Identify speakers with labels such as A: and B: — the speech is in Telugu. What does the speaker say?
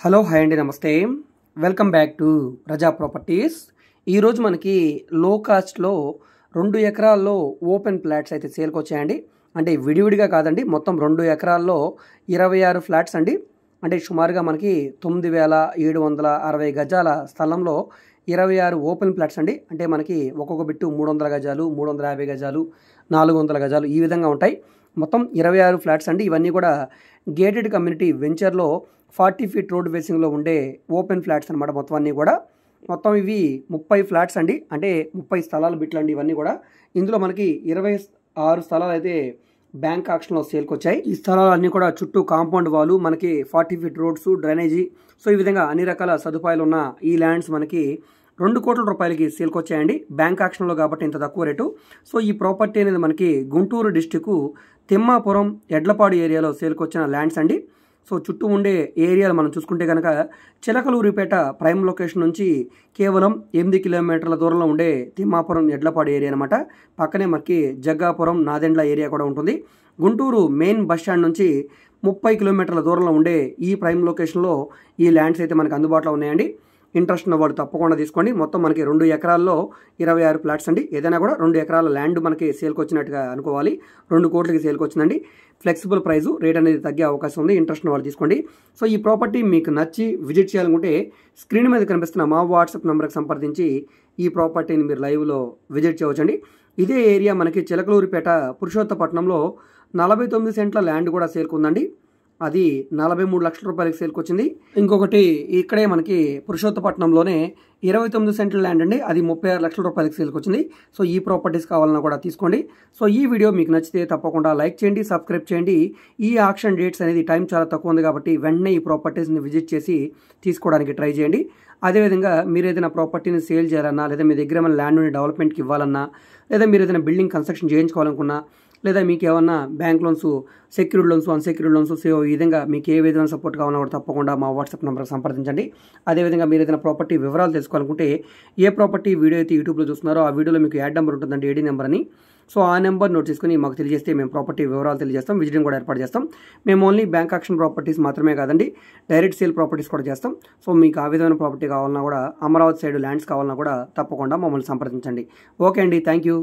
A: హలో హాయ్ అండి, నమస్తే. Welcome back to Raza properties. ఈరోజు మనకి లో కాస్ట్లో 2 ఎకరాల్లో ఓపెన్ ఫ్లాట్స్ అయితే సేల్కి వచ్చాయండి. అంటే విడివిడిగా కాదండి, మొత్తం 2 ఎకరాల్లో 26 ఫ్లాట్స్ అండి. అంటే సుమారుగా మనకి 9,760 గజాల స్థలంలో 26 ఓపెన్ ఫ్లాట్స్ అండి. అంటే మనకి ఒక్కొక్క బిట్టు 300 గజాలు, 350 గజాలు, 400 గజాలు ఈ విధంగా ఉంటాయి. మొత్తం 26 ఫ్లాట్స్ అండి. ఇవన్నీ కూడా గేటెడ్ కమ్యూనిటీ వెంచర్లో 40 ఫీట్ రోడ్ ఫేసింగ్లో ఉండే ఓపెన్ ఫ్లాట్స్ అనమాట. మొత్తం అన్నీ కూడా మొత్తం ఇవి 30 ఫ్లాట్స్ అండి. అంటే 30 స్థలాల బిట్లు అండి ఇవన్నీ కూడా. ఇందులో మనకి 26 స్థలాలు అయితే బ్యాంక్ ఆక్షన్లో సేల్కి వచ్చాయి. ఈ స్థలాలు అన్నీ కూడా చుట్టూ కాంపౌండ్ వాళ్ళు, మనకి 40 ఫీట్ రోడ్స్, డ్రైనేజీ, సో ఈ విధంగా అన్ని రకాల సదుపాయాలు ఉన్న ఈ ల్యాండ్స్ మనకి 2 కోట్ల రూపాయలకి సేల్కి వచ్చాయండి. బ్యాంక్ ఆక్షన్లో కాబట్టి ఇంత తక్కువ రేటు. సో ఈ ప్రాపర్టీ అనేది మనకి గుంటూరు డిస్టిక్ తిమ్మాపురం ఎడ్లపాడు ఏరియాలో సేల్కి వచ్చిన ల్యాండ్స్ అండి. సో చుట్టూ ఉండే ఏరియాలు మనం చూసుకుంటే కనుక చిలకలూరిపేట ప్రైమ్ లొకేషన్ నుంచి కేవలం 8 కిలోమీటర్ల దూరంలో ఉండే తిమ్మాపురం ఎడ్లపాడు ఏరియా అనమాట. పక్కనే మనకి జగ్గాపురం, నాదెండ్ల ఏరియా కూడా ఉంటుంది. గుంటూరు మెయిన్ బస్ స్టాండ్ నుంచి 30 కిలోమీటర్ల దూరంలో ఉండే ఈ ప్రైమ్ లొకేషన్లో ఈ ల్యాండ్స్ అయితే మనకు అందుబాటులో ఉన్నాయండి. ఇంట్రెస్ట్ ఉన్న వాళ్ళు తప్పకుండా తీసుకోండి. మొత్తం మనకి 2 ఎకరాల్లో 26 ఫ్లాట్స్ అండి. ఏదైనా కూడా 2 ఎకరాల ల్యాండ్ మనకి సేల్కి వచ్చినట్టుగా అనుకోవాలి. 2 కోట్లకి సేల్కి వచ్చిందండి. ఫ్లెక్సిబుల్ ప్రైస్, రేట్ అనేది తగ్గే అవకాశం ఉంది. ఇంట్రెస్ట్ ఉన్న వాళ్ళు తీసుకోండి. సో ఈ ప్రాపర్టీ మీకు నచ్చి విజిట్ చేయాలనుకుంటే స్క్రీన్ మీద కనిపిస్తున్న మా వాట్సాప్ నెంబర్కి సంప్రదించి ఈ ప్రాపర్టీని మీరు లైవ్లో విజిట్ చేయవచ్చండి. ఇదే ఏరియా మనకి చిలకలూరిపేట పురుషోత్తపట్నంలో 49 సెంట్ల ల్యాండ్ కూడా సేల్కి ఉందండి. అది 43 లక్షల రూపాయలకి సేల్కి వచ్చింది. ఇంకొకటి ఇక్కడే మనకి పురుషోత్తపట్నంలోనే 29 సెంట్ల ల్యాండ్ అండి. అది 36 లక్షల రూపాయలకి సేల్కి వచ్చింది. సో ఈ ప్రాపర్టీస్ కావాలన్నా కూడా తీసుకోండి. సో ఈ వీడియో మీకు నచ్చితే తప్పకుండా లైక్ చేయండి, సబ్స్క్రైబ్ చేయండి. ఈ ఆక్షన్ డేట్స్ అనేది టైం చాలా తక్కువ ఉంది కాబట్టి వెంటనే ఈ ప్రాపర్టీస్ని విజిట్ చేసి తీసుకోవడానికి ట్రై చేయండి. అదేవిధంగా మీరు ఏదైనా ప్రాపర్టీని సేల్ చేయాలన్నా, లేదా మీ దగ్గర ఏమైనా ల్యాండ్ని డెవలప్మెంట్కి ఇవ్వాలన్నా, లేదా మీరు ఏదైనా బిల్డింగ్ కన్స్ట్రక్షన్ చేయించుకోవాలనుకున్నా, లేదా మీకు ఏమన్నా bank loans, secured loans, unsecured loans, so ఈ విధంగా మీకు ఏ విధమైన సపోర్ట్ కావాలన్నా కూడా తప్పకుండా మా వాట్సాప్ నెంబర్కి సంప్రదించండి. అదేవిధంగా మీరు ఏదైనా ప్రాపర్టీ వివరాలు తెలుసుకోవాలనుకుంటే ఏ ప్రాపర్టీ వీడియో అయితే యూట్యూబ్లో చూస్తున్నారో ఆ వీడియోలో మీకు యాడ్ నెంబర్ ఉంటుందండి, ఏడీ నెంబర్ అని. సో ఆ నెంబర్ నోట్ చేసుకుని మాకు తెలియజేస్తే మేము ప్రాపర్టీ వివరాలు తెలియజేస్తాం, విజిటింగ్ కూడా ఏర్పాటు చేస్తాం. మేము ఓన్లీ బ్యాంక్ ఆక్షన్ ప్రాపర్టీస్ మాత్రమే కాదండి, డైరెక్ట్ సేల్ ప్రాపర్టీస్ కూడా చేస్తాం. సో మీకు ఆ విధమైన ప్రాపర్టీ కావాలన్నా కూడా, అమరావతి సైడ్ ల్యాండ్స్ కావాలన్నా కూడా తప్పకుండా మమ్మల్ని సంప్రదించండి. ఓకే అండి, థ్యాంక్ యూ.